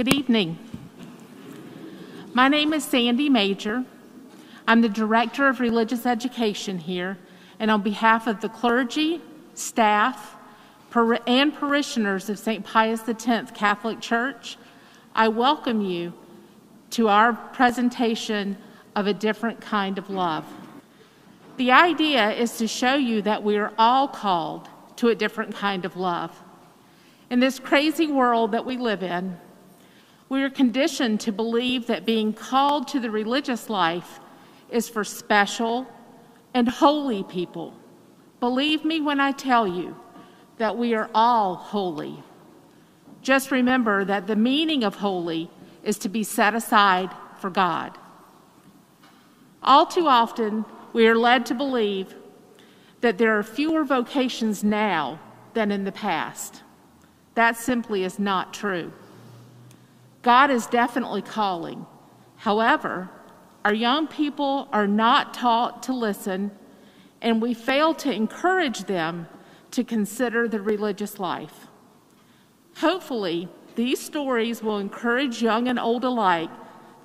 Good evening. My name is Sandy Major. I'm the Director of Religious Education here, and on behalf of the clergy, staff, and parishioners of St. Pius X Catholic Church, I welcome you to our presentation of A Different Kind of Love. The idea is to show you that we are all called to a different kind of love. In this crazy world that we live in, we are conditioned to believe that being called to the religious life is for special and holy people. Believe me when I tell you that we are all holy. Just remember that the meaning of holy is to be set aside for God. All too often, we are led to believe that there are fewer vocations now than in the past. That simply is not true. God is definitely calling. However, our young people are not taught to listen, and we fail to encourage them to consider the religious life. Hopefully, these stories will encourage young and old alike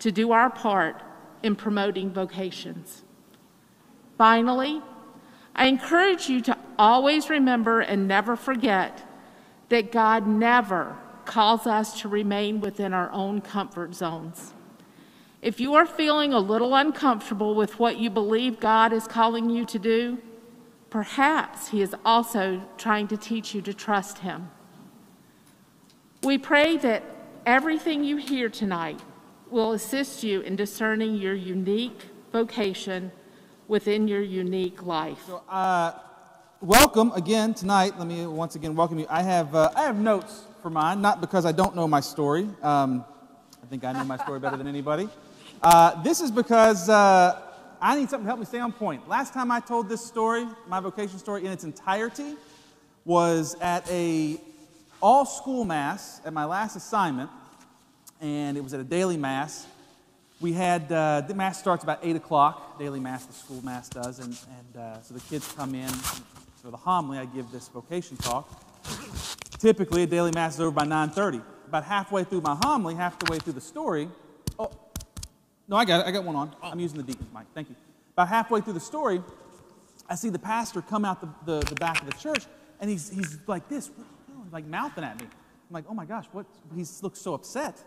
to do our part in promoting vocations. Finally, I encourage you to always remember and never forget that God never calls us to remain within our own comfort zones. If you are feeling a little uncomfortable with what you believe God is calling you to do, perhaps He is also trying to teach you to trust Him. We pray that everything you hear tonight will assist you in discerning your unique vocation within your unique life. So, welcome again tonight. Let me once again welcome you. I have notes for mine, not because I don't know my story. I think I know my story better than anybody. This is because I need something to help me stay on point. Last time I told this story, my vocation story in its entirety, was at a all-school mass at my last assignment, and it was at a daily mass. We had, the mass starts about 8 o'clock, daily mass, the school mass does, and so the kids come in. For the homily, I give this vocation talk. Typically, a daily mass is over by 9:30. About halfway through my homily, halfway through the story, oh, no, I got one on. I'm using the deacon's mic, thank you. About halfway through the story, I see the pastor come out the back of the church, and he's like this, like mouthing at me. I'm like, oh my gosh, what? He looks so upset.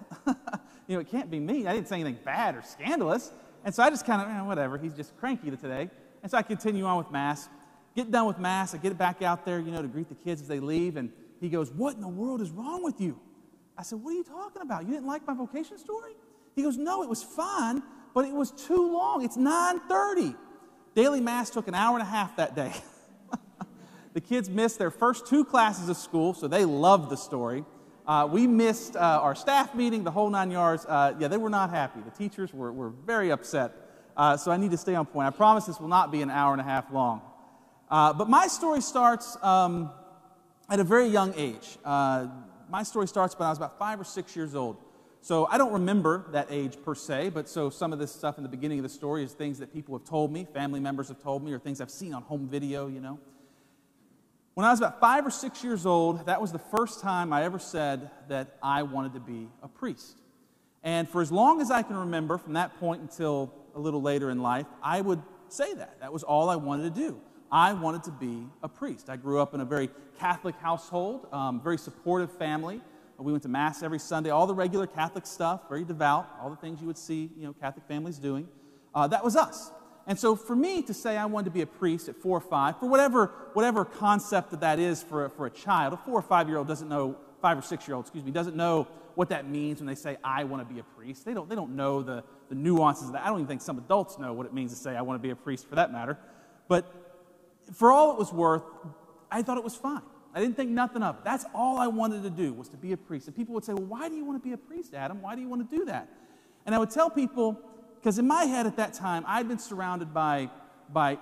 It can't be me. I didn't say anything bad or scandalous. And so I just kind of, whatever, he's just cranky today. And so I continue on with Mass. Get done with Mass, I get back out there, to greet the kids as they leave, and he goes, what in the world is wrong with you? I said, what are you talking about? You didn't like my vocation story? He goes, no, it was fine, but it was too long. It's 9:30. Daily Mass took an hour and a half that day. The kids missed their first 2 classes of school, so they loved the story. We missed our staff meeting, the whole 9 yards. They were not happy. The teachers were very upset. So I need to stay on point. I promise this will not be an hour and a half long. But my story starts at a very young age. My story starts when I was about 5 or 6 years old. So I don't remember that age per se, but so some of this stuff in the beginning of the story is things that people have told me, family members have told me, or things I've seen on home video, When I was about 5 or 6 years old, that was the first time I ever said that I wanted to be a priest. And for as long as I can remember, from that point until a little later in life, I would say that. That was all I wanted to do. I wanted to be a priest. I grew up in a very Catholic household, very supportive family. We went to Mass every Sunday, all the regular Catholic stuff, very devout, all the things you would see, Catholic families doing. That was us. And so for me to say I wanted to be a priest at 4 or 5, for whatever concept that is for a child, a 4 or 5-year-old doesn't know, 5 or 6-year-old, doesn't know what that means when they say, I want to be a priest. They don't know the nuances of that. I don't even think some adults know what it means to say, I want to be a priest for that matter. But for all it was worth, I thought it was fine. I didn't think nothing of it. That's all I wanted to do, was to be a priest. And people would say, well, why do you want to be a priest, Adam? Why do you want to do that? And I would tell people, because in my head at that time, I'd been surrounded by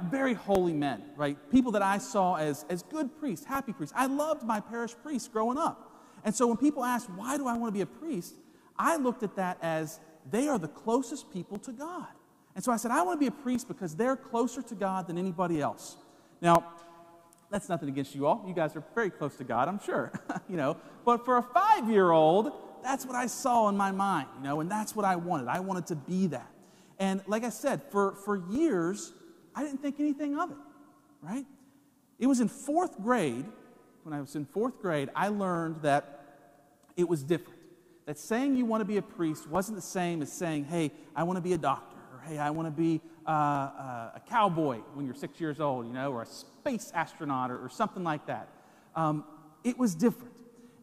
very holy men, right? People that I saw as good priests, happy priests. I loved my parish priests growing up. And so when people asked, why do I want to be a priest? I looked at that as they are the closest people to God. And so I said, I want to be a priest because they're closer to God than anybody else. Now, that's nothing against you all. You guys are very close to God, I'm sure. But for a 5-year-old, that's what I saw in my mind, and that's what I wanted. I wanted to be that. And like I said, for years, I didn't think anything of it, right? It was in fourth grade, when I was in fourth grade, I learned that it was different. That saying you want to be a priest wasn't the same as saying, hey, I want to be a doctor, or hey, I want to be a cowboy when you're 6 years old, or a space astronaut or something like that. It was different.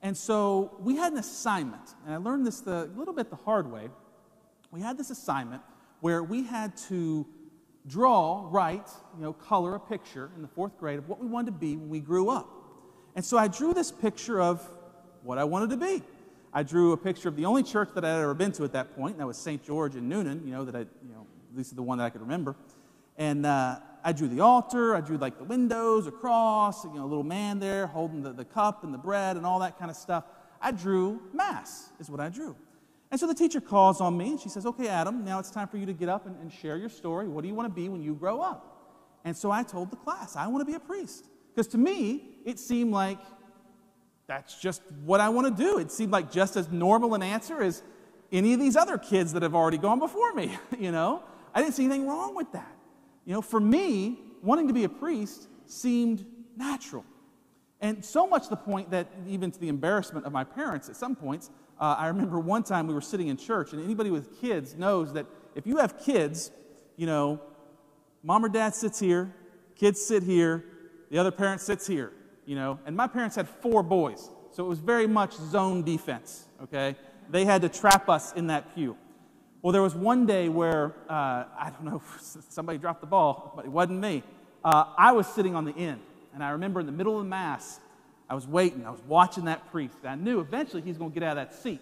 And so we had an assignment, and I learned this a little bit the hard way. We had this assignment where we had to write, color a picture in the fourth grade of what we wanted to be when we grew up. And so I drew this picture of what I wanted to be. I drew a picture of the only church that I had ever been to at that point, and that was St. George in Noonan, at least the one that I could remember. And I drew the altar, I drew like the windows, a cross, a little man there holding the cup and the bread and all that kind of stuff. I drew Mass, is what I drew. And so the teacher calls on me, and she says, okay, Adam, now it's time for you to get up and share your story. What do you want to be when you grow up? And so I told the class, I want to be a priest. Because to me, it seemed like that's just what I want to do. It seemed like just as normal an answer as any of these other kids that have already gone before me, I didn't see anything wrong with that. For me, wanting to be a priest seemed natural. And so much the point that even to the embarrassment of my parents at some points, I remember one time we were sitting in church, and anybody with kids knows that if you have kids, mom or dad sits here, kids sit here, the other parent sits here, And my parents had 4 boys, so it was very much zone defense, okay? They had to trap us in that pew. Well, there was one day where, I don't know, somebody dropped the ball, but it wasn't me. I was sitting on the end, and I remember in the middle of the Mass, I was waiting, I was watching that priest. I knew eventually he's going to get out of that seat.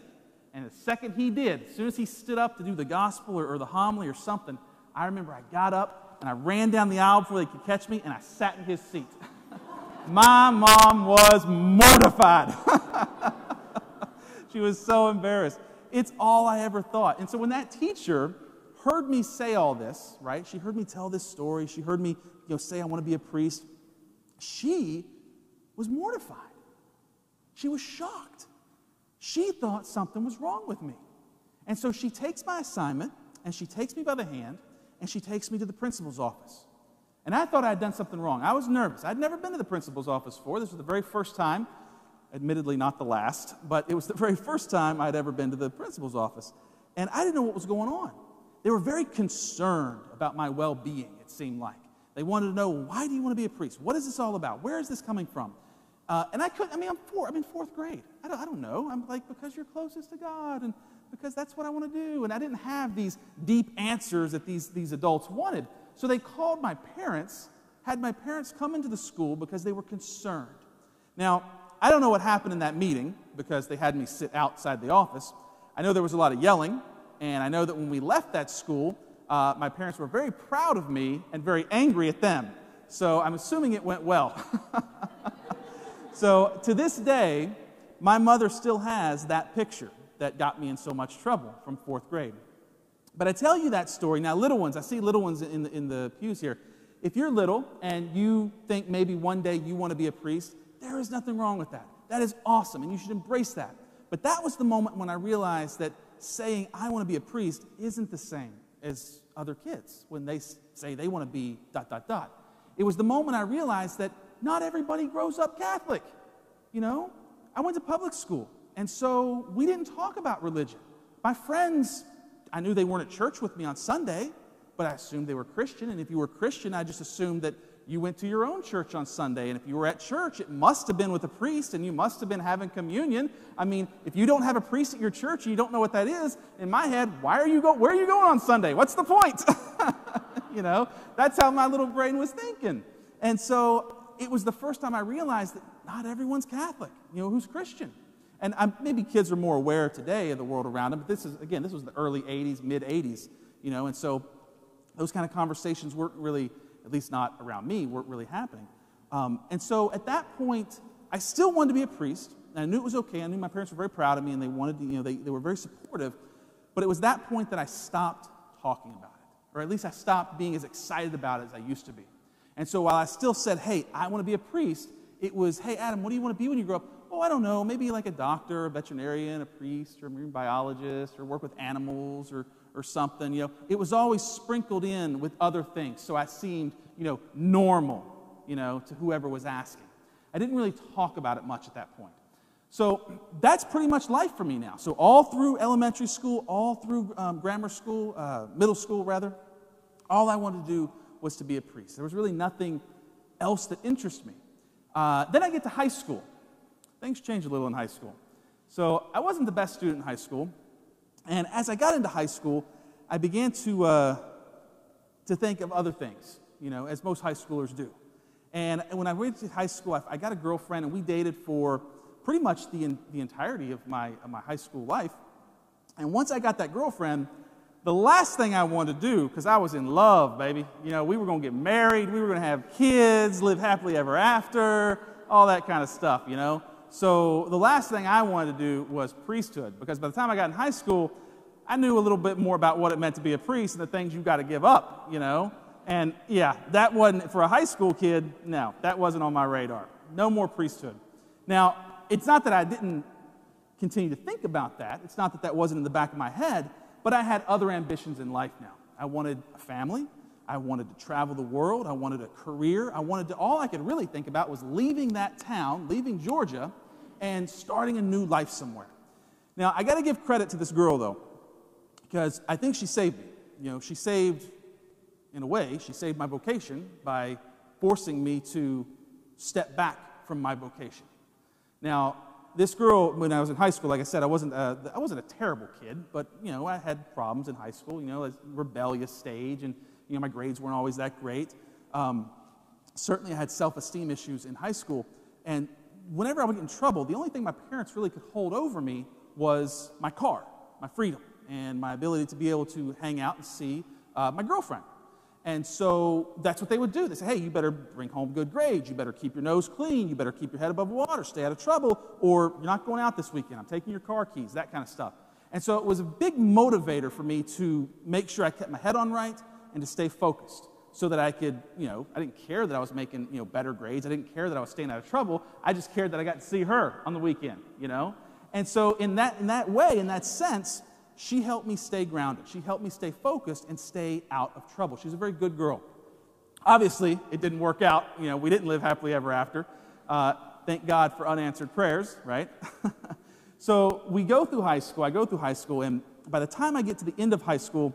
And the second he did, as soon as he stood up to do the gospel or the homily or something, I remember I got up and I ran down the aisle before they could catch me, and I sat in his seat. My mom was mortified. She was so embarrassed. It's all I ever thought. And so when that teacher heard me say all this, right, she heard me tell this story, she heard me say I want to be a priest, she was mortified. She was shocked. She thought something was wrong with me. And so she takes my assignment, and she takes me by the hand, and she takes me to the principal's office. And I thought I had done something wrong. I was nervous. I'd never been to the principal's office before. This was the very first time, admittedly not the last, but it was the very first time I'd ever been to the principal's office. And I didn't know what was going on. They were very concerned about my well-being, it seemed like. They wanted to know, why do you want to be a priest? What is this all about? Where is this coming from? And I couldn't, I'm in fourth grade. I don't know. I'm like, because you're closest to God, and because that's what I want to do. And I didn't have these deep answers that these adults wanted. So they called my parents, had my parents come into the school because they were concerned. Now, I don't know what happened in that meeting because they had me sit outside the office. I know there was a lot of yelling, and I know that when we left that school, my parents were very proud of me and very angry at them. So I'm assuming it went well. So to this day, my mother still has that picture that got me in so much trouble from fourth grade. But I tell you that story. Now, little ones, I see little ones in the pews here. If you're little and you think maybe one day you want to be a priest, there is nothing wrong with that. That is awesome, and you should embrace that. But that was the moment when I realized that saying I want to be a priest isn't the same as other kids when they say they want to be ... It was the moment I realized that not everybody grows up Catholic. I went to public school, and so we didn't talk about religion. My friends, I knew they weren't at church with me on Sunday, but I assumed they were Christian, and if you were Christian, I just assumed that you went to your own church on Sunday, and if you were at church, it must have been with a priest, and you must have been having communion. If you don't have a priest at your church and you don't know what that is, in my head, where are you going on Sunday? What's the point? That's how my little brain was thinking. And so it was the first time I realized that not everyone's Catholic, who's Christian. And maybe kids are more aware today of the world around them, but this was the early 80s, mid-80s, and so those kind of conversations weren't really, at least not around me, weren't really happening. And so at that point, I still wanted to be a priest, and I knew it was okay. I knew my parents were very proud of me, and they wanted to, they were very supportive, but it was that point that I stopped talking about it, or at least I stopped being as excited about it as I used to be. And so while I still said, hey, I want to be a priest, it was, hey, Adam, what do you want to be when you grow up? Oh, I don't know, maybe like a doctor, a veterinarian, a priest, or a marine biologist, or work with animals, or something. It was always sprinkled in with other things, so I seemed, normal, to whoever was asking. I didn't really talk about it much at that point. So that's pretty much life for me now. So all through elementary school, all through grammar school, middle school rather, all I wanted to do was to be a priest. There was really nothing else that interested me. Then I get to high school. Things changed a little in high school. So I wasn't the best student in high school. And as I got into high school, I began to think of other things, as most high schoolers do. And when I went to high school, I got a girlfriend, and we dated for pretty much the entirety of my high school life. And once I got that girlfriend, the last thing I wanted to do, because I was in love, baby, we were going to get married, we were going to have kids, live happily ever after, all that kind of stuff, So the last thing I wanted to do was priesthood, because by the time I got in high school, I knew a little bit more about what it meant to be a priest and the things you've got to give up, And yeah, that wasn't, for a high school kid, no, that wasn't on my radar. No more priesthood. Now, it's not that I didn't continue to think about that. It's not that that wasn't in the back of my head, but I had other ambitions in life now. I wanted a family. I wanted to travel the world. I wanted a career. All I could really think about was leaving that town, leaving Georgia, and starting a new life somewhere. Now, I got to give credit to this girl, though, because I think she saved me. She saved, in a way, she saved my vocation by forcing me to step back from my vocation. Now, this girl, when I was in high school, like I said, I wasn't a terrible kid, but, I had problems in high school, a rebellious stage, and, my grades weren't always that great. Certainly, I had self-esteem issues in high school, and whenever I would get in trouble, the only thing my parents really could hold over me was my car, my freedom, and my ability to be able to hang out and see my girlfriend. And so that's what they would do. They say, hey, you better bring home good grades. You better keep your nose clean. You better keep your head above water. Stay out of trouble. Or you're not going out this weekend. I'm taking your car keys, that kind of stuff. And so it was a big motivator for me to make sure I kept my head on right and to stay focused so that I could, I didn't care that I was making, better grades. I didn't care that I was staying out of trouble. I just cared that I got to see her on the weekend, And so in that way, in that sense, she helped me stay grounded. She helped me stay focused and stay out of trouble. She's a very good girl. Obviously, it didn't work out. We didn't live happily ever after. Thank God for unanswered prayers, right? So we go through high school. I go through high school, and by the time I get to the end of high school,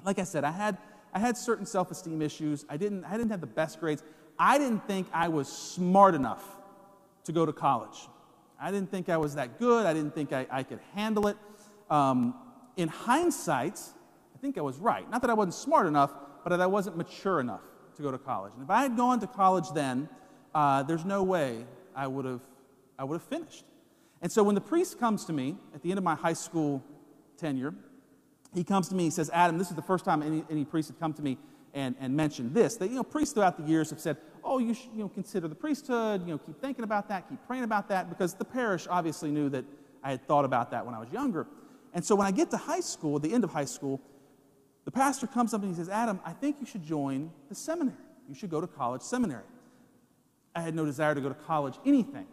like I said, I had certain self-esteem issues. I didn't have the best grades. I didn't think I was smart enough to go to college. I didn't think I was that good. I didn't think I could handle it. In hindsight, I think I was right. Not that I wasn't smart enough, but that I wasn't mature enough to go to college. And if I had gone to college then, there's no way I would have finished. And so when the priest comes to me at the end of my high school tenure, he comes to me and says, Adam, this is the first time any priest had come to me and mentioned this. That, priests throughout the years have said, oh, you should consider the priesthood, keep thinking about that, keep praying about that, because the parish obviously knew that I had thought about that when I was younger. And so when I get to high school, at the end of high school, the pastor comes up and he says, Adam, I think you should join the seminary. You should go to college seminary. I had no desire to go to college anything,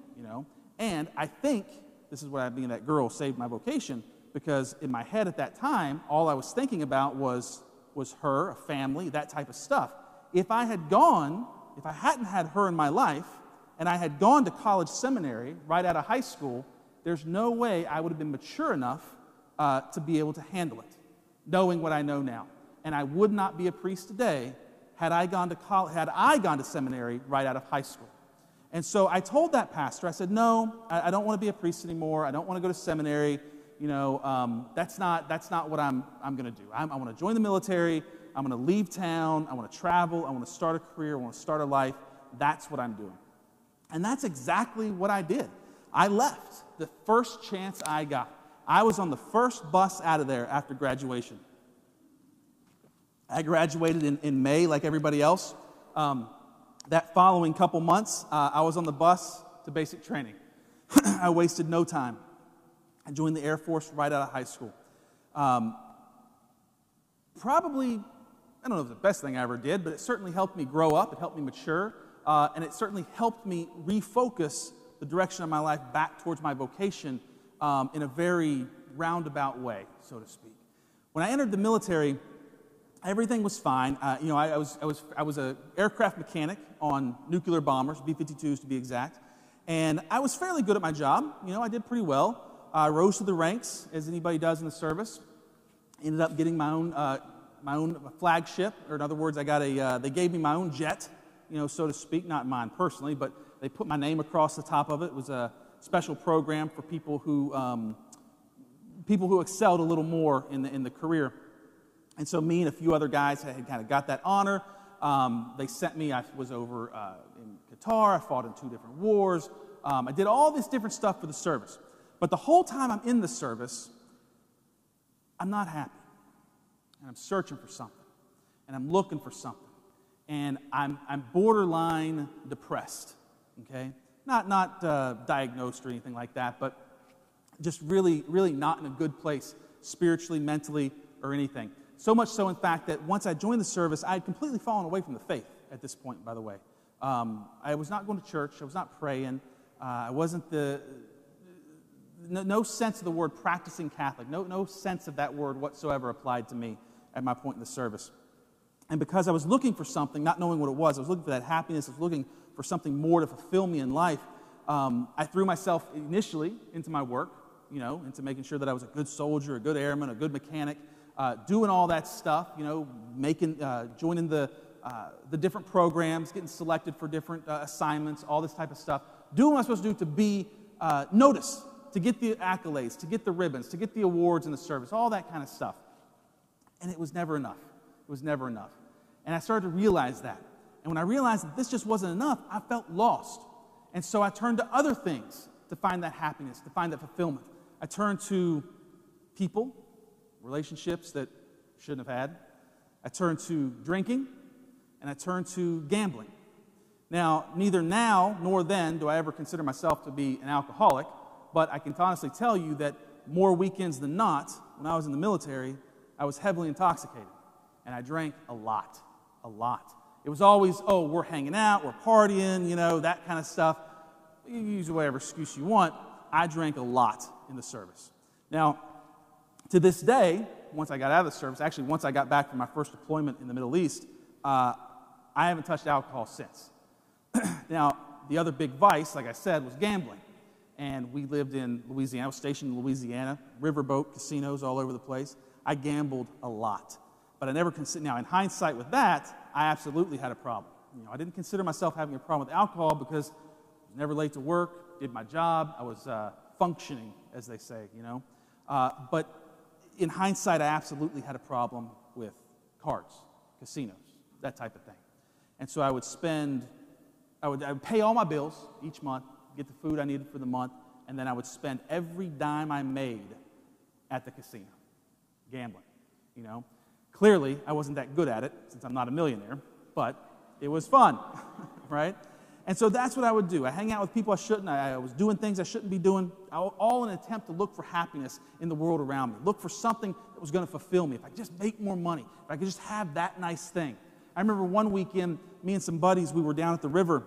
And I think, this is what I mean, that girl saved my vocation, because in my head at that time, all I was thinking about was her, a family, that type of stuff. If I hadn't had her in my life, and I had gone to college seminary right out of high school, there's no way I would have been mature enough to be able to handle it, knowing what I know now. And I would not be a priest today had I gone to seminary right out of high school. And so I told that pastor, I said, no, I don't want to be a priest anymore. I don't want to go to seminary. That's not what I'm going to do. I want to join the military. I'm going to leave town. I want to travel. I want to start a career. I want to start a life. That's what I'm doing. And that's exactly what I did. I left the first chance I got. I was on the first bus out of there after graduation. I graduated in May like everybody else. That following couple months, I was on the bus to basic training. I wasted no time. I joined the Air Force right out of high school. Probably, I don't know if it's the best thing I ever did, but it certainly helped me grow up. It helped me mature. and it certainly helped me refocus the direction of my life back towards my vocation in a very roundabout way, so to speak. When I entered the military, everything was fine. I was an aircraft mechanic on nuclear bombers, B-52s to be exact, and I was fairly good at my job. I did pretty well. I rose to the ranks, as anybody does in the service. Ended up getting my own flagship, or in other words, they gave me my own jet, so to speak, not mine personally, but they put my name across the top of it. It was a special program for people who excelled a little more in the career. And so me and a few other guys had kind of got that honor. They sent me. I was over in Qatar. I fought in 2 different wars. I did all this different stuff for the service. But the whole time I'm in the service, I'm not happy. And I'm searching for something. And I'm looking for something. And I'm borderline depressed. Okay? Not diagnosed or anything like that, but just really, really not in a good place spiritually, mentally, or anything. So much so, in fact, that once I joined the service, I had completely fallen away from the faith at this point, by the way. I was not going to church. I was not praying. I wasn't no sense of the word practicing Catholic. No sense of that word whatsoever applied to me at my point in the service. And because I was looking for something, not knowing what it was, I was looking for that happiness, I was looking for something more to fulfill me in life, I threw myself initially into my work, into making sure that I was a good soldier, a good airman, a good mechanic, doing all that stuff, joining the different programs, getting selected for different assignments, all this type of stuff, doing what I'm supposed to do to be noticed, to get the accolades, to get the ribbons, to get the awards in the service, all that kind of stuff. And it was never enough. It was never enough. And I started to realize that. And when I realized that this just wasn't enough, I felt lost. And so I turned to other things to find that happiness, to find that fulfillment. I turned to people, relationships that I shouldn't have had. I turned to drinking, and I turned to gambling. Now, neither now nor then do I ever consider myself to be an alcoholic, but I can honestly tell you that more weekends than not, when I was in the military, I was heavily intoxicated, and I drank a lot. It was always, we're hanging out, we're partying, that kind of stuff. You use whatever excuse you want. I drank a lot in the service. Now, to this day, once I got out of the service, actually once I got back from my first deployment in the Middle East, I haven't touched alcohol since. Now, the other big vice, like I said, was gambling. And we lived in Louisiana. I was stationed in Louisiana, riverboat casinos all over the place. I gambled a lot. But I never considered, now in hindsight with that, I absolutely had a problem. I didn't consider myself having a problem with alcohol because I was never late to work, did my job, I was functioning, as they say, But in hindsight, I absolutely had a problem with cards, casinos, that type of thing. And so I would pay all my bills each month, get the food I needed for the month, and then I would spend every dime I made at the casino, gambling, Clearly, I wasn't that good at it since I'm not a millionaire, but it was fun, right? And so that's what I would do. I hang out with people I shouldn't. I was doing things I shouldn't be doing, all in an attempt to look for happiness in the world around me, look for something that was going to fulfill me. If I could just make more money, if I could just have that nice thing. I remember one weekend, me and some buddies, we were down at the river,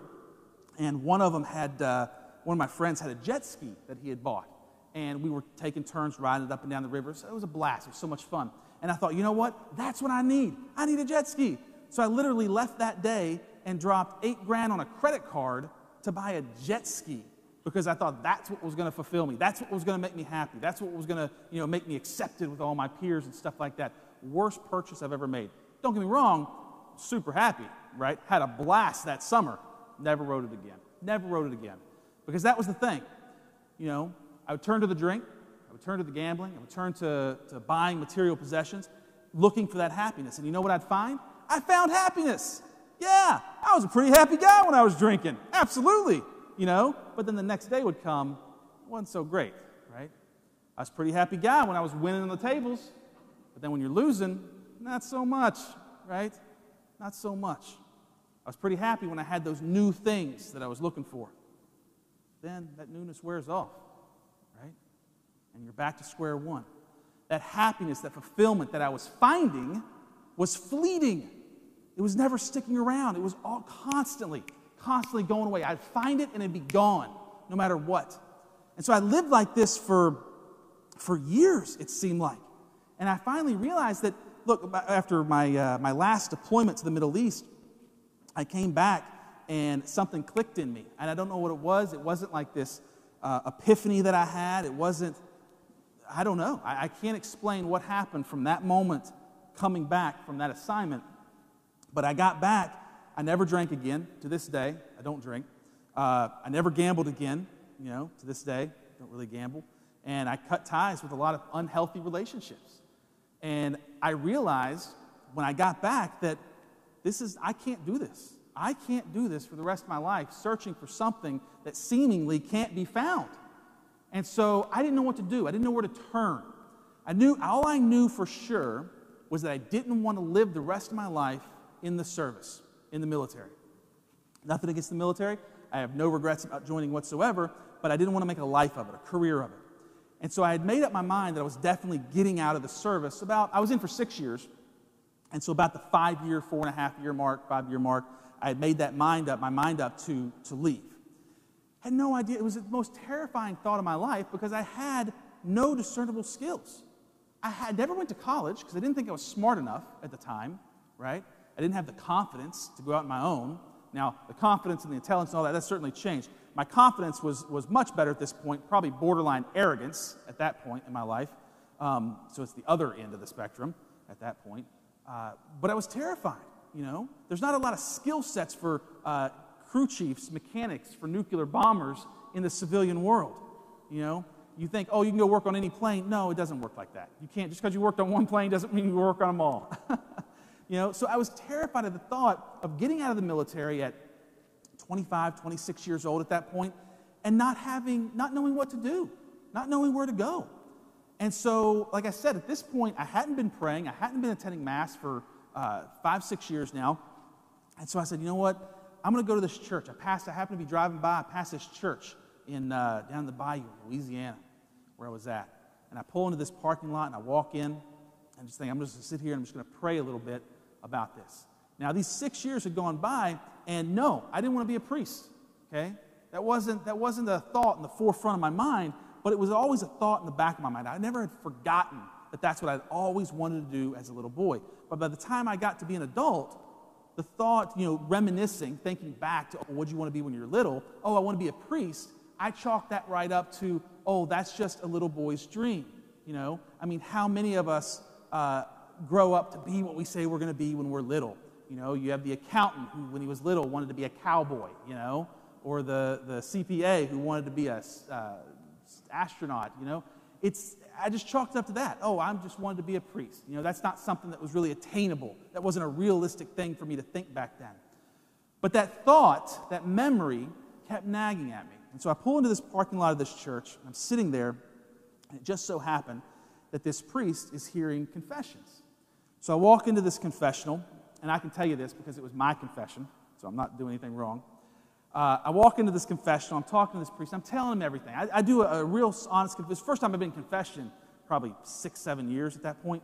and one of my friends had a jet ski that he had bought, and we were taking turns riding it up and down the river. So it was a blast. It was so much fun. And I thought, you know what? That's what I need. I need a jet ski. So I literally left that day and dropped $8,000 on a credit card to buy a jet ski because I thought that's what was going to fulfill me. That's what was going to make me happy. That's what was going to, make me accepted with all my peers and stuff like that. Worst purchase I've ever made. Don't get me wrong, super happy, right? Had a blast that summer. Never wrote it again. Never wrote it again. Because that was the thing. I would turn to the drink. I would turn to the gambling. I would turn to buying material possessions, looking for that happiness. And you know what I'd find? I found happiness. Yeah, I was a pretty happy guy when I was drinking. Absolutely, But then the next day would come, it wasn't so great, right? I was a pretty happy guy when I was winning on the tables. But then when you're losing, not so much, right? Not so much. I was pretty happy when I had those new things that I was looking for. Then that newness wears off, right? And you're back to square one. That happiness, that fulfillment that I was finding was fleeting. It was never sticking around. It was all constantly constantly going away. I'd find it and it'd be gone, no matter what. And so I lived like this for years, it seemed like. And I finally realized that, look, after my last deployment to the Middle East, I came back and something clicked in me. And I don't know what it was. It wasn't like this epiphany that I had. It wasn't, I don't know. I can't explain what happened from that moment coming back from that assignment. But I got back. I never drank again. To this day, I don't drink. I never gambled again. To this day, don't really gamble. And I cut ties with a lot of unhealthy relationships. And I realized when I got back that I can't do this. I can't do this for the rest of my life, searching for something that seemingly can't be found. And so I didn't know what to do. I didn't know where to turn. All I knew for sure was that I didn't want to live the rest of my life in the service, in the military. Nothing against the military. I have no regrets about joining whatsoever, but I didn't want to make a life of it, a career of it. And so I had made up my mind that I was definitely getting out of the service. I was in for 6 years, and so about the 5-year, 4.5-year mark, 5-year mark, I had made my mind up to leave. I had no idea. It was the most terrifying thought of my life because I had no discernible skills. I never went to college because I didn't think I was smart enough at the time, right? I didn't have the confidence to go out on my own. Now, the confidence and the intelligence and all that certainly changed. My confidence was much better at this point, probably borderline arrogance at that point in my life. So it's the other end of the spectrum at that point. But I was terrified, There's not a lot of skill sets for crew chiefs, mechanics, for nuclear bombers in the civilian world, You think, you can go work on any plane. No, it doesn't work like that. You can't. Just because you worked on one plane doesn't mean you work on them all. So I was terrified of the thought of getting out of the military at 25, 26 years old at that point and not knowing what to do, not knowing where to go. And so, like I said, at this point, I hadn't been praying. I hadn't been attending Mass for 5, 6 years now. And so I said, you know what? I'm going to go to this church. I happened to be driving by. I passed this church down in the bayou in Louisiana where I was at. And I pull into this parking lot and I walk in and just think, I'm just going to sit here and I'm just going to pray a little bit about this. Now, these 6 years had gone by, and no, I didn't want to be a priest, okay? That wasn't a thought in the forefront of my mind, but it was always a thought in the back of my mind. I never had forgotten that that's what I'd always wanted to do as a little boy. But by the time I got to be an adult, the thought, reminiscing, thinking back to, what do you want to be when you're little? I want to be a priest. I chalked that right up to, that's just a little boy's dream, how many of us grow up to be what we say we're going to be when we're little? You have the accountant who, when he was little, wanted to be a cowboy, or the CPA who wanted to be a astronaut, I just chalked it up to that. I just wanted to be a priest. That's not something that was really attainable. That wasn't a realistic thing for me to think back then. But that thought, that memory, kept nagging at me. And so I pull into this parking lot of this church, and I'm sitting there, and it just so happened that this priest is hearing confessions. So I walk into this confessional, and I can tell you this because it was my confession, so I'm not doing anything wrong. I walk into this confessional, I'm talking to this priest, I'm telling him everything. I do a real honest confession. It's the first time I've been in confession, probably 6, 7 years at that point.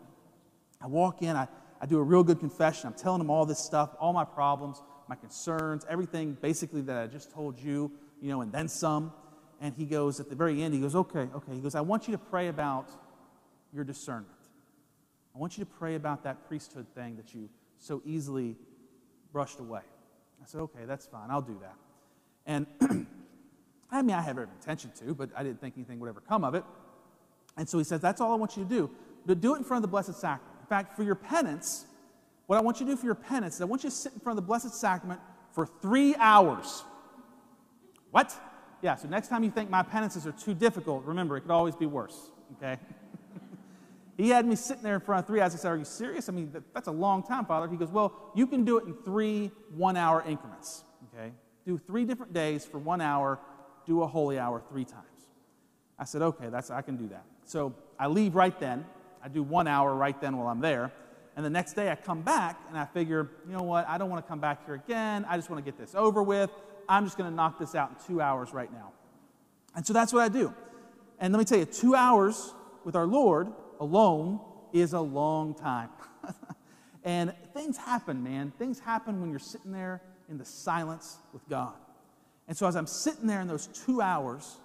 I walk in, I do a real good confession. I'm telling him all this stuff, all my problems, my concerns, everything basically that I just told you, and then some. And he goes, at the very end, he goes, okay. He goes, I want you to pray about your discernment. I want you to pray about that priesthood thing that you so easily brushed away. I said, okay, that's fine. I'll do that. And I have every intention to, but I didn't think anything would ever come of it. And so he says, that's all I want you to do. But do it in front of the Blessed Sacrament. In fact, for your penance, what I want you to do for your penance is I want you to sit in front of the Blessed Sacrament for 3 hours. What? Yeah, so next time you think my penances are too difficult, remember, it could always be worse, okay? He had me sitting there in front of 3 hours. I said, are you serious? That's a long time, Father. He goes, well, you can do it in 3 one-hour increments, okay? Do 3 different days for 1 hour, do a holy hour 3 times. I said, okay, I can do that. So I leave right then. I do 1 hour right then while I'm there. And the next day I come back and I figure, you know what, I don't want to come back here again. I just want to get this over with. I'm just going to knock this out in 2 hours right now. And so that's what I do. And let me tell you, 2 hours with our Lord alone is a long time. And things happen, man. Things happen when you're sitting there in the silence with God. And so as I'm sitting there in those 2 hours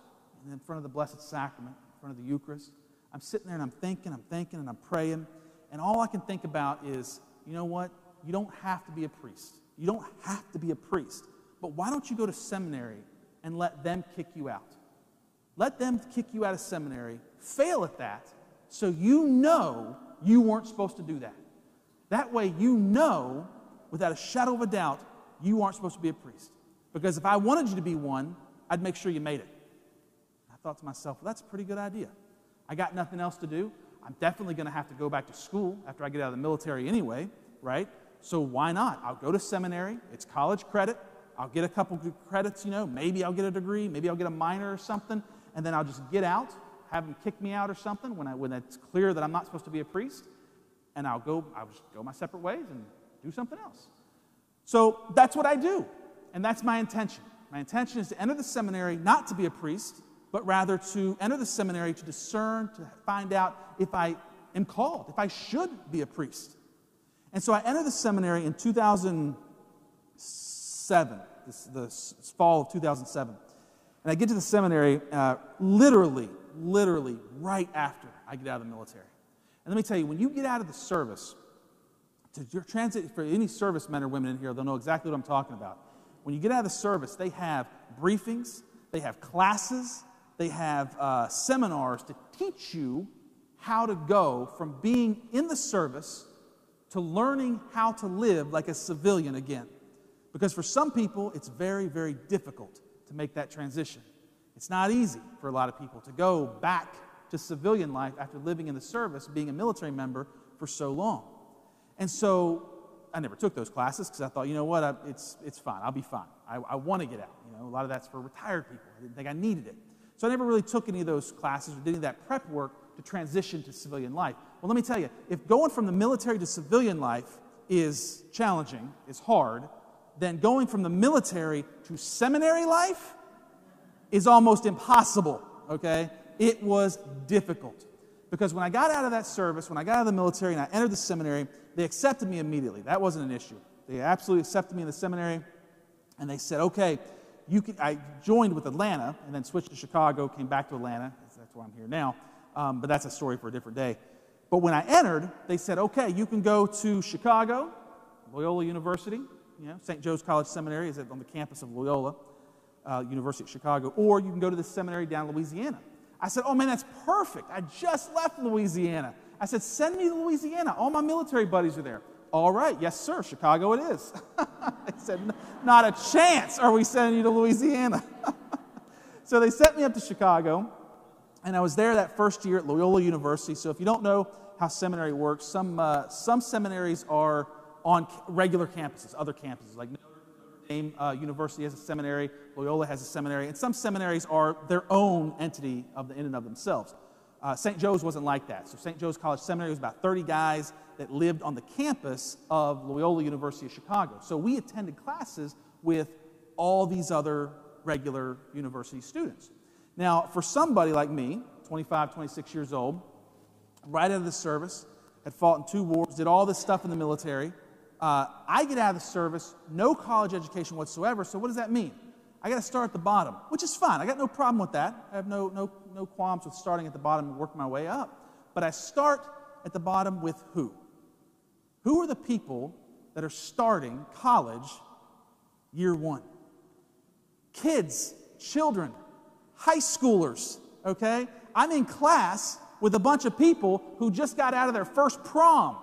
in front of the Blessed Sacrament, in front of the Eucharist, I'm sitting there and I'm thinking, and I'm praying, and all I can think about is, you know what? You don't have to be a priest. You don't have to be a priest. But why don't you go to seminary and let them kick you out? Let them kick you out of seminary, fail at that, so you know you weren't supposed to do that. That way you know, without a shadow of a doubt, you aren't supposed to be a priest. Because if I wanted you to be one, I'd make sure you made it. I thought to myself, well, that's a pretty good idea. I got nothing else to do. I'm definitely going to have to go back to school after I get out of the military anyway, right? So why not? I'll go to seminary. It's college credit. I'll get a couple good credits, Maybe I'll get a degree. Maybe I'll get a minor or something. And then I'll just get out, have them kick me out or something when it's clear that I'm not supposed to be a priest. And I'll just go my separate ways and do something else. So that's what I do. And that's my intention. My intention is to enter the seminary not to be a priest, but rather to enter the seminary to discern, to find out if I am called, if I should be a priest. And so I entered the seminary in 2007, the fall of 2007. And I get to the seminary literally right after I get out of the military. And let me tell you, when you get out of the service, to your transit, for any service men or women in here, they'll know exactly what I'm talking about. When you get out of the service, they have briefings, they have classes, they have seminars to teach you how to go from being in the service to learning how to live like a civilian again. Because for some people, it's very, very difficult to make that transition. It's not easy for a lot of people to go back to civilian life after living in the service, being a military member for so long. And so I never took those classes because I thought, you know what, it's fine. I'll be fine. I want to get out. A lot of that's for retired people. I didn't think I needed it. So I never really took any of those classes or did any of that prep work to transition to civilian life. Well, let me tell you, if going from the military to civilian life is challenging, is hard, then going from the military to seminary life is almost impossible, okay? It was difficult. Because when I got out of that service, when I got out of the military and I entered the seminary, they accepted me immediately. That wasn't an issue. They absolutely accepted me in the seminary, and they said, okay, I joined with Atlanta and then switched to Chicago, came back to Atlanta. That's why I'm here now, but that's a story for a different day. But when I entered, they said, okay, you can go to Chicago, Loyola University, St. Joe's College Seminary is on the campus of Loyola University of Chicago, or you can go to the seminary down in Louisiana. I said, oh man, that's perfect. I just left Louisiana. I said, send me to Louisiana. All my military buddies are there. All right, yes sir, Chicago it is. They said, not a chance are we sending you to Louisiana. So they sent me up to Chicago, and I was there that first year at Loyola University. So if you don't know how seminary works, some seminaries are on regular campuses, other campuses, like Notre Dame University has a seminary, Loyola has a seminary, and some seminaries are their own entity in and of themselves. St. Joe's wasn't like that. So St. Joe's College Seminary was about 30 guys that lived on the campus of Loyola University of Chicago. So we attended classes with all these other regular university students. Now, for somebody like me, 25, 26 years old, right out of the service, had fought in 2 wars, did all this stuff in the military, I get out of the service, no college education whatsoever, so what does that mean? I got to start at the bottom, which is fine. I got no problem with that. I have no qualms with starting at the bottom and working my way up. But I start at the bottom with who? Who are the people that are starting college year 1? Kids, children, high schoolers, okay? I'm in class with a bunch of people who just got out of their first prom,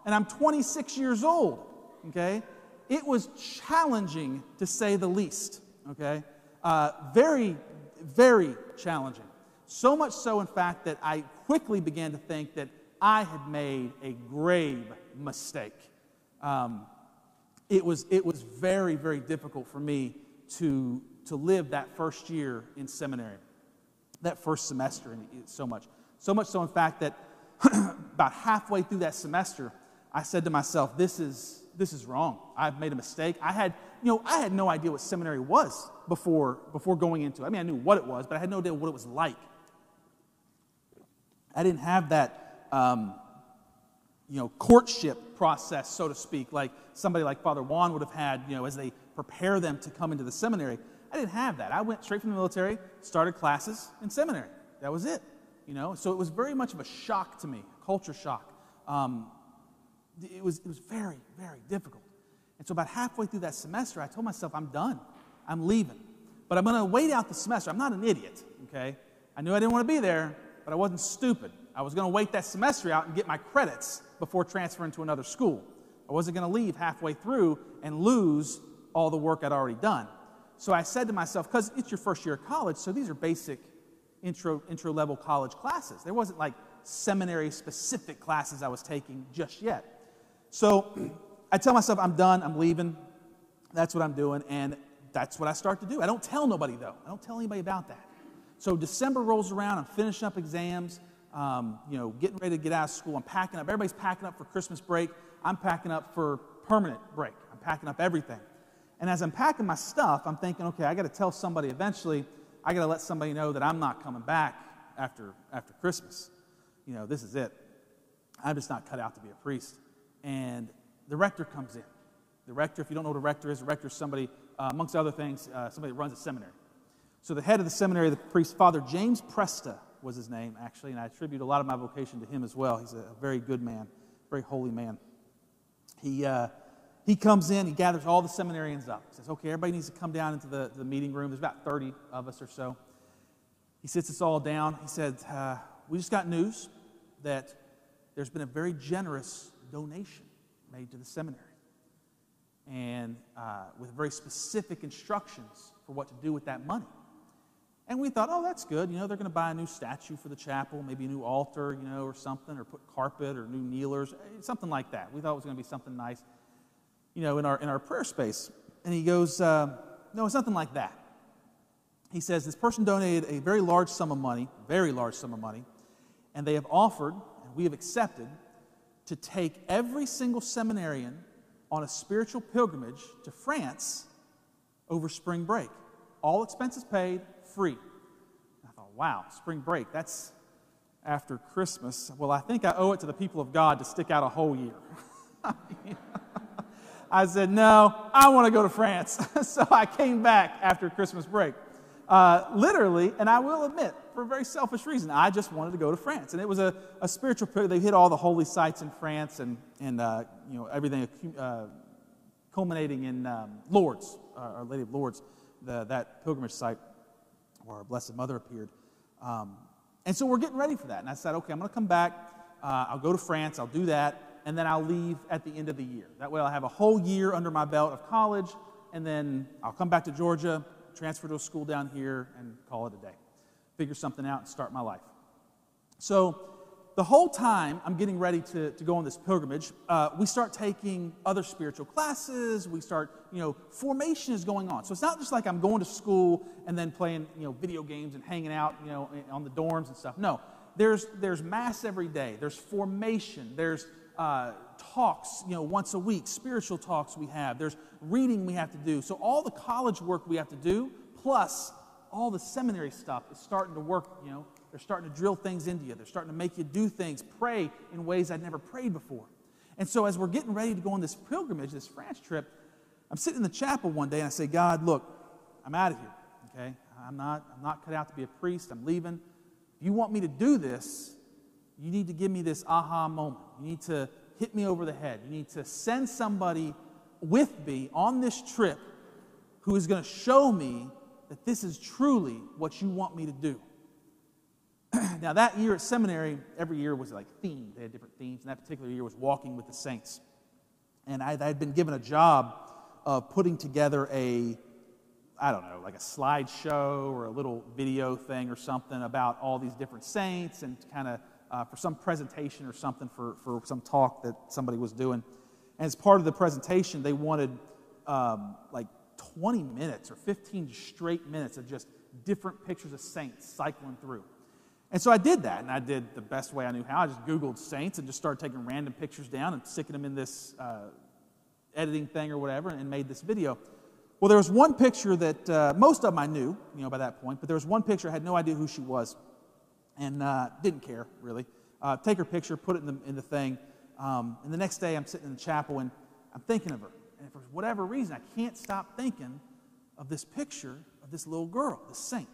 and I'm 26 years old, okay? It was challenging, to say the least, okay? Very, very challenging. So much so, in fact, that I quickly began to think that I had made a grave mistake. It was very, very difficult for me to live that first year in seminary, that first semester, so much. So much so, in fact, that about halfway through that semester, I said to myself, this is wrong. I've made a mistake. I had no idea what seminary was before going into it. I mean, I knew what it was, but I had no idea what it was like. I didn't have that, courtship process, so to speak, like somebody like Father Juan would have had, as they prepare them to come into the seminary. I didn't have that. I went straight from the military, started classes in seminary. That was it, you know. So it was very much of a shock to me, culture shock. It was very, very difficult. And so about halfway through that semester, I told myself, I'm done. I'm leaving. But I'm going to wait out the semester. I'm not an idiot, okay? I knew I didn't want to be there, but I wasn't stupid. I was going to wait that semester out and get my credits before transferring to another school. I wasn't going to leave halfway through and lose all the work I'd already done. So I said to myself, because it's your first year of college, so these are basic intro-level college classes. There wasn't like seminary-specific classes I was taking just yet. So I tell myself, I'm done, I'm leaving. That's what I'm doing, and that's what I start to do. I don't tell nobody, though. I don't tell anybody about that. So December rolls around, I'm finishing up exams, getting ready to get out of school. I'm packing up. Everybody's packing up for Christmas break. I'm packing up for permanent break. I'm packing up everything. And as I'm packing my stuff, I'm thinking, okay, I got to tell somebody eventually. I got to let somebody know that I'm not coming back after Christmas. You know, this is it. I'm just not cut out to be a priest. And the rector comes in. The rector, if you don't know what a rector is somebody, amongst other things, somebody that runs a seminary. So the head of the seminary, the priest, Father James Presta was his name, actually, and I attribute a lot of my vocation to him as well. He's a very good man, very holy man. He comes in, he gathers all the seminarians up. He says, okay, everybody needs to come down into the meeting room. There's about 30 of us or so. He sits us all down. He said, we just got news that there's been a very generous donation made to the seminary, and with very specific instructions for what to do with that money. And we thought, oh, that's good. You know, they're going to buy a new statue for the chapel, maybe a new altar, you know, or something, or put carpet or new kneelers, something like that. We thought it was going to be something nice, you know, in our prayer space. And he goes, no, it's nothing like that. He says, this person donated a very large sum of money, and they have offered, and we have accepted, to take every single seminarian on a spiritual pilgrimage to France over spring break. All expenses paid, free. I thought, wow, spring break, that's after Christmas. Well, I think I owe it to the people of God to stick out a whole year. I said, no, I want to go to France. So I came back after Christmas break. Literally, and I will admit, for a very selfish reason, I just wanted to go to France. And it was a spiritual pilgrimage. They hit all the holy sites in France and everything culminating in Lourdes, Our Lady of Lourdes, that pilgrimage site where our Blessed Mother appeared. And so we're getting ready for that. And I said, okay, I'm going to come back. I'll go to France. I'll do that. And then I'll leave at the end of the year. That way I'll have a whole year under my belt of college. And then I'll come back to Georgia, transfer to a school down here, and call it a day. Figure something out and start my life. So the whole time I'm getting ready to go on this pilgrimage, we start taking other spiritual classes. We start, formation is going on. So it's not just like I'm going to school and then playing, video games and hanging out, on the dorms and stuff. No, there's mass every day. There's formation. There's talks, once a week, spiritual talks we have. There's reading we have to do. So all the college work we have to do, plus all the seminary stuff is starting to work, They're starting to drill things into you. They're starting to make you do things, pray in ways I'd never prayed before. And so as we're getting ready to go on this pilgrimage, this France trip, I'm sitting in the chapel one day and I say, God, look, I'm out of here, okay? I'm not cut out to be a priest. I'm leaving. If you want me to do this, you need to give me this aha moment. You need to hit me over the head. You need to send somebody with me on this trip who is going to show me that this is truly what you want me to do. Now, that year at seminary, every year was like themed. They had different themes, and that particular year was walking with the saints. And I had been given a job of putting together like a slideshow or a little video thing or something about all these different saints and kind of for some presentation or something for some talk that somebody was doing. And as part of the presentation, they wanted like 20 minutes or 15 straight minutes of just different pictures of saints cycling through. And so I did that, and I did the best way I knew how. I just Googled saints and just started taking random pictures down and sticking them in this editing thing or whatever and made this video. Well, there was one picture that most of them I knew, by that point, but there was one picture I had no idea who she was and didn't care, really. Take her picture, put it in the thing, and the next day I'm sitting in the chapel and I'm thinking of her. And for whatever reason, I can't stop thinking of this picture of this little girl, this saint.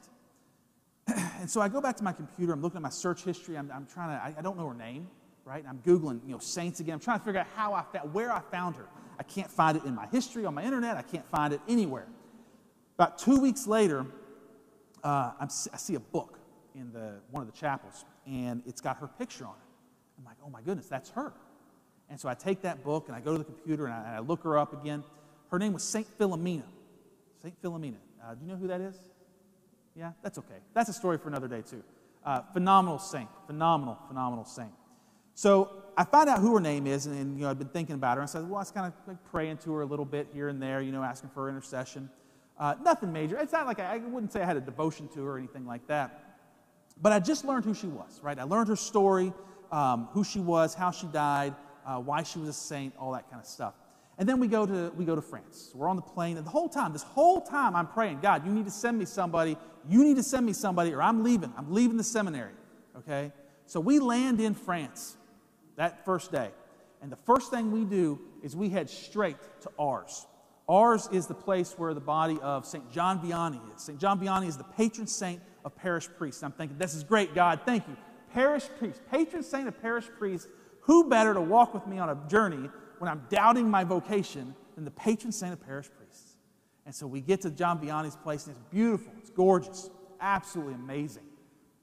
And so I go back to my computer, I'm looking at my search history, I'm trying to, I don't know her name, right? I'm Googling, saints again. I'm trying to figure out where I found her. I can't find it in my history on my internet. I can't find it anywhere. About 2 weeks later, I see a book in one of the chapels, and it's got her picture on it. I'm like, oh my goodness, that's her. And so I take that book, and I go to the computer, and I look her up again. Her name was Saint Philomena. Saint Philomena. Do you know who that is? Yeah, that's okay. That's a story for another day, too. Phenomenal saint. Phenomenal saint. So I found out who her name is, and I'd been thinking about her. I said, well, I was kind of like praying to her a little bit here and there, asking for her intercession. Nothing major. It's not like I wouldn't say I had a devotion to her or anything like that. But I just learned who she was, right? I learned her story, who she was, how she died, why she was a saint, all that kind of stuff. And then we go to France. We're on the plane, and this whole time I'm praying, God, you need to send me somebody. You need to send me somebody, or I'm leaving. I'm leaving the seminary, okay? So we land in France that first day. And the first thing we do is we head straight to Ars. Ars is the place where the body of St. John Vianney is. St. John Vianney is the patron saint of parish priests. I'm thinking, this is great, God, thank you. Parish priest, patron saint of parish priests. Who better to walk with me on a journey when I'm doubting my vocation than the patron saint of parish priests? And so we get to John Vianney's place, and it's beautiful, it's gorgeous, absolutely amazing.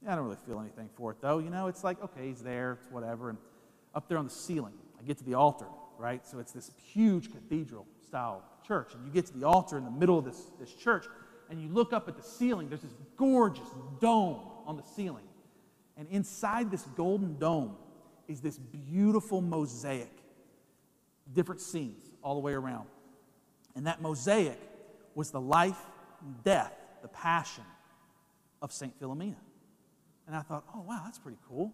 I don't really feel anything for it, though. It's like, okay, he's there, it's whatever. And up there on the ceiling, I get to the altar, right? So it's this huge cathedral-style church, and you get to the altar in the middle of this church, and you look up at the ceiling. There's this gorgeous dome on the ceiling, and inside this golden dome is this beautiful mosaic, different scenes all the way around. And that mosaic was the life and death, the passion of St. Philomena. And I thought, oh, wow, that's pretty cool.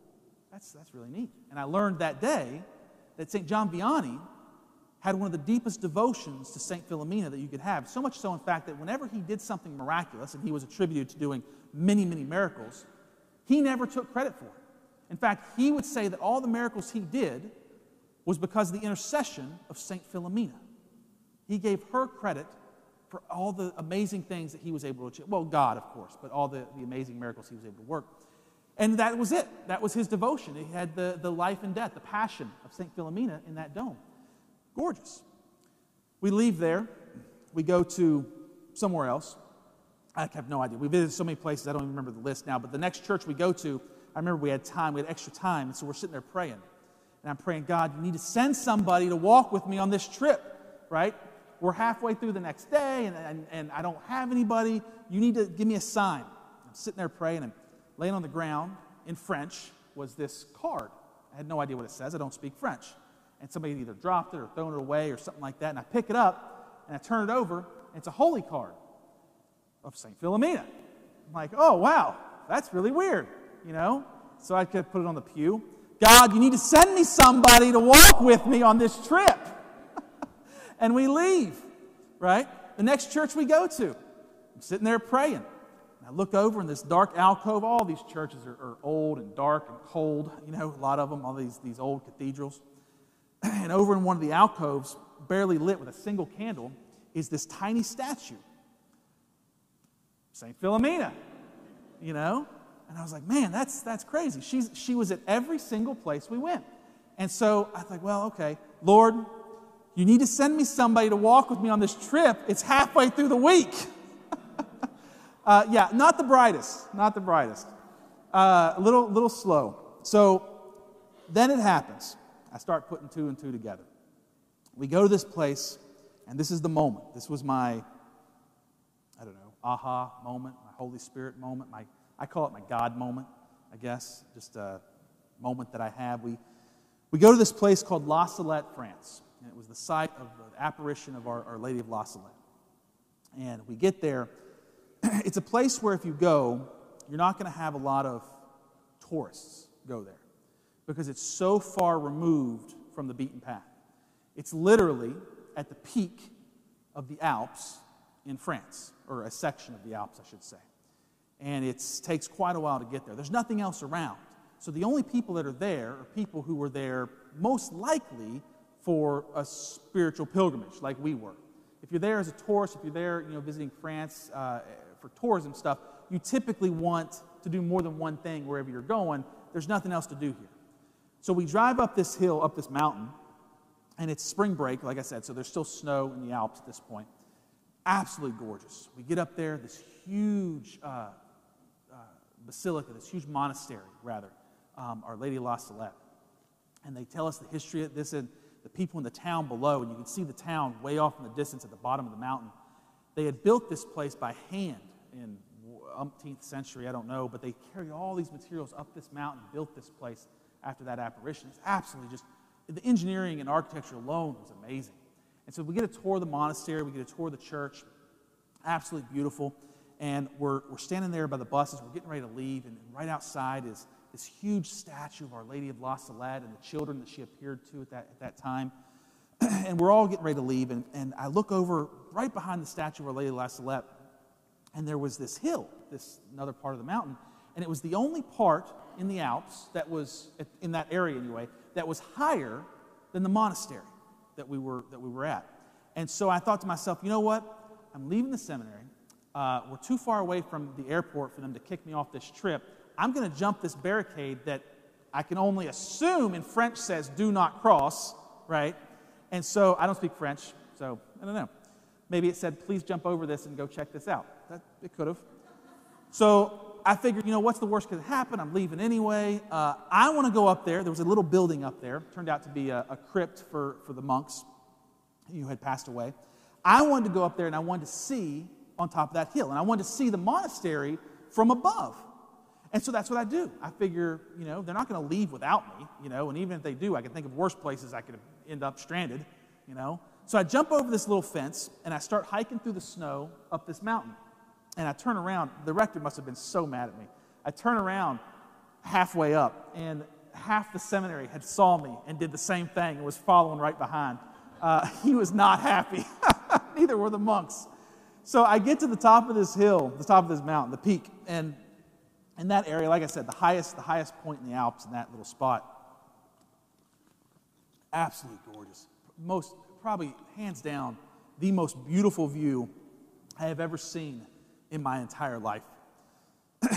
That's really neat. And I learned that day that St. John Vianney had one of the deepest devotions to St. Philomena that you could have. So much so, in fact, that whenever he did something miraculous, and he was attributed to doing many, many miracles, he never took credit for it. In fact, he would say that all the miracles he did was because of the intercession of St. Philomena. He gave her credit for all the amazing things that he was able to achieve. Well, God, of course, but all the amazing miracles he was able to work. And that was it. That was his devotion. He had the life and death, the passion of St. Philomena in that dome. Gorgeous. We leave there. We go to somewhere else. I have no idea. We visited so many places, I don't even remember the list now. But the next church we go to, I remember we had extra time, and so we're sitting there praying. And I'm praying, God, you need to send somebody to walk with me on this trip, right? We're halfway through the next day, and I don't have anybody. You need to give me a sign. I'm sitting there praying, and laying on the ground in French was this card. I had no idea what it says. I don't speak French. And somebody had either dropped it or thrown it away or something like that. And I pick it up, and I turn it over, and it's a holy card of St. Philomena. I'm like, oh, wow, that's really weird, So I could put it on the pew. God, you need to send me somebody to walk with me on this trip. And we leave, right? The next church we go to, I'm sitting there praying. And I look over in this dark alcove. All these churches are old and dark and cold, a lot of them, all these old cathedrals. And over in one of the alcoves, barely lit with a single candle, is this tiny statue. St. Philomena, And I was like, man, that's crazy. She was at every single place we went. And so I thought, well, okay, Lord, you need to send me somebody to walk with me on this trip. It's halfway through the week. Yeah, not the brightest. A little slow. So then it happens. I start putting two and two together. We go to this place, and this is the moment. This was my, aha moment, my Holy Spirit moment. I call it my God moment, I guess. Just a moment that I have. We go to this place called La Salette, France. And it was the site of the apparition of Our Lady of La Salette. And we get there. It's a place where if you go, you're not going to have a lot of tourists go there because it's so far removed from the beaten path. It's literally at the peak of the Alps in France, or a section of the Alps, I should say. And it takes quite a while to get there. There's nothing else around. So the only people that are there are people who were there most likely for a spiritual pilgrimage like we were. If you're there as a tourist, if you're there, visiting France for tourism stuff, you typically want to do more than one thing wherever you're going. There's nothing else to do here. So we drive up this hill, up this mountain, and it's spring break, like I said, so there's still snow in the Alps at this point. Absolutely gorgeous. We get up there, this huge basilica, this huge monastery, rather, Our Lady of La Salette. And they tell us the history of this and the people in the town below, and you can see the town way off in the distance at the bottom of the mountain. They had built this place by hand in umpteenth century, I don't know, but they carried all these materials up this mountain, built this place after that apparition. It's absolutely just, the engineering and architecture alone was amazing. And so we get a tour of the monastery, we get a tour of the church, absolutely beautiful. And we're standing there by the buses, we're getting ready to leave, and right outside is this huge statue of Our Lady of La Salette and the children that she appeared to at that time. And we're all getting ready to leave, and I look over right behind the statue of Our Lady of La Salette, and there was this hill, another part of the mountain, and it was the only part in the Alps that was, in that area anyway, that was higher than the monastery that we were at. And so I thought to myself, you know what? I'm leaving the seminary. We're too far away from the airport for them to kick me off this trip. I'm going to jump this barricade that I can only assume in French says do not cross, right? And so I don't speak French, so I don't know. Maybe it said, please jump over this and go check this out. It could have. So I figured, what's the worst that could happen? I'm leaving anyway. I want to go up there. There was a little building up there. Turned out to be a crypt for the monks who had passed away. I wanted to go up there, and I wanted to see on top of that hill. And I wanted to see the monastery from above. And so that's what I do. I figure, they're not going to leave without me, and even if they do, I can think of worse places I could end up stranded, So I jump over this little fence, and I start hiking through the snow up this mountain. And I turn around. The rector must have been so mad at me. I turn around halfway up, and half the seminary had saw me and did the same thing and was following right behind. He was not happy. Neither were the monks. So I get to the top of this hill, the top of this mountain, the peak, and in that area, like I said, the highest point in the Alps in that little spot. Absolutely gorgeous. Probably hands down, the most beautiful view I have ever seen in my entire life.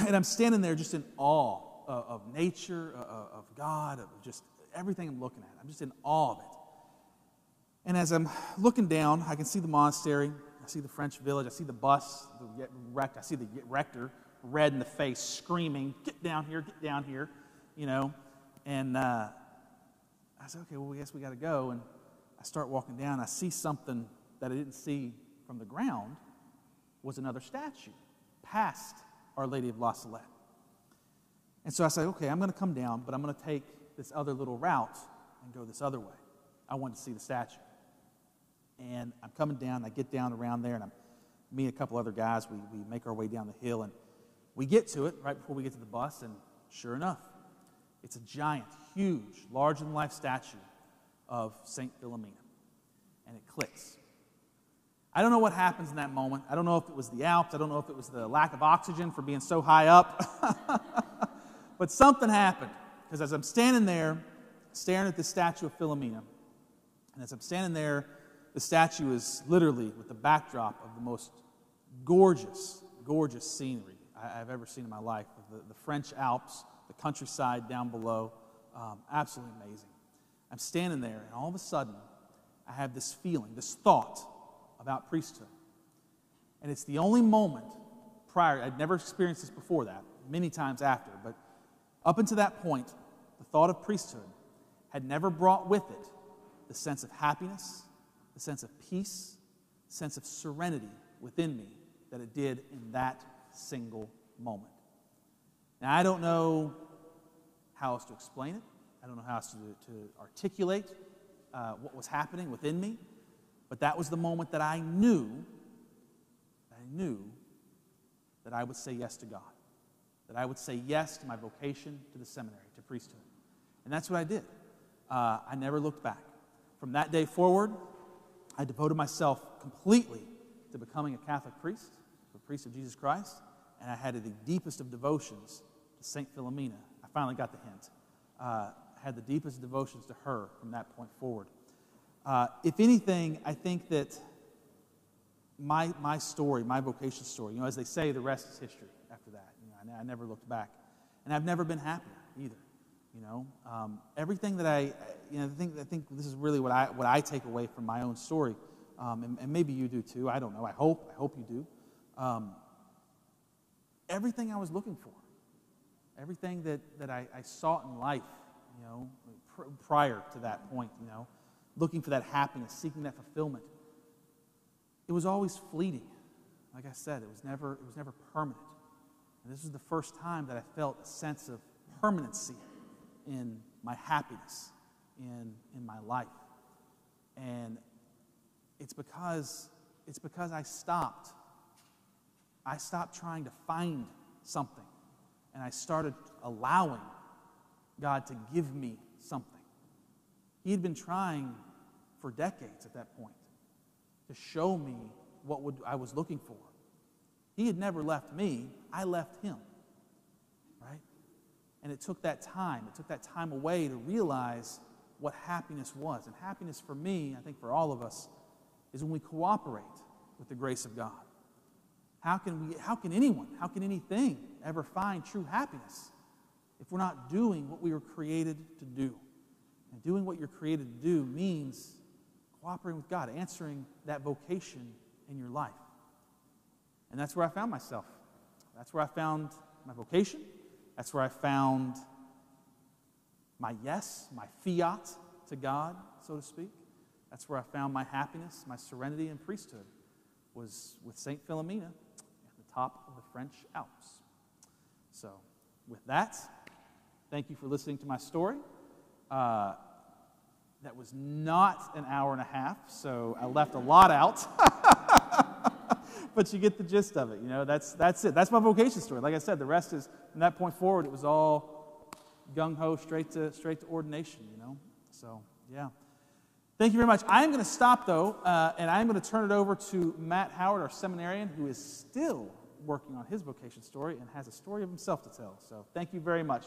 And I'm standing there just in awe of nature, of God, of just everything I'm looking at. I'm just in awe of it. And as I'm looking down, I can see the monastery, I see the French village, I see the bus, I see the rector, red in the face, screaming, get down here, And I said, okay, well, I guess we got to go. And I start walking down. I see something that I didn't see from the ground was another statue past Our Lady of La Salette. And so I said, okay, I'm going to come down, but I'm going to take this other little route and go this other way. I wanted to see the statue. And I'm coming down, I get down around there, and me and a couple other guys, we make our way down the hill, and we get to it right before we get to the bus, and sure enough, it's a giant, huge, larger-than-life statue of St. Philomena. And it clicks. I don't know what happens in that moment. I don't know if it was the Alps. I don't know if it was the lack of oxygen for being so high up. But something happened. Because as I'm standing there, staring at this statue of Philomena, and as I'm standing there, the statue is literally with the backdrop of the most gorgeous, gorgeous scenery I've ever seen in my life. The French Alps, the countryside down below, absolutely amazing. I'm standing there, and all of a sudden, I have this feeling, this thought about priesthood. And it's the only moment prior, I'd never experienced this before that, many times after, but up until that point, the thought of priesthood had never brought with it the sense of happiness, the sense of peace, the sense of serenity within me that it did in that single moment. Now, I don't know how else to explain it. I don't know how else to articulate what was happening within me. But that was the moment that I knew that I would say yes to God. That I would say yes to my vocation to the seminary, to priesthood. And that's what I did. I never looked back. From that day forward, I devoted myself completely to becoming a Catholic priest, a priest of Jesus Christ, and I had the deepest of devotions to St. Philomena. I finally got the hint. I had the deepest devotions to her from that point forward. If anything, I think that my story, my vocation story, as they say, the rest is history after that. I never looked back. And I've never been happier either. Everything that I think this is really what I take away from my own story, and maybe you do too. I don't know. I hope you do. Everything I was looking for, everything that I sought in life, prior to that point, looking for that happiness, seeking that fulfillment, it was always fleeting. Like I said, it was never permanent. And this was the first time that I felt a sense of permanency in my happiness, in my life. And it's because I stopped trying to find something, and I started allowing God to give me something. He had been trying for decades at that point to show me what I was looking for. He had never left me. I left him, right? And it took that time away to realize what happiness was. And happiness for me, I think for all of us, is when we cooperate with the grace of God. How can anything ever find true happiness if we're not doing what we were created to do? And doing what you're created to do means cooperating with God, answering that vocation in your life. And that's where I found myself. That's where I found my vocation. That's where I found my yes, my fiat to God, so to speak. That's where I found my happiness, my serenity in priesthood, was with St. Philomena at the top of the French Alps. So, with that, thank you for listening to my story. That was not an hour and a half, so I left a lot out. But you get the gist of it, That's it. That's my vocation story. Like I said, the rest is, from that point forward, it was all gung-ho, straight to ordination, So, yeah. Thank you very much. I'm going to stop, though, and I'm going to turn it over to Matt Howard, our seminarian, who is still working on his vocation story and has a story of himself to tell. So, thank you very much.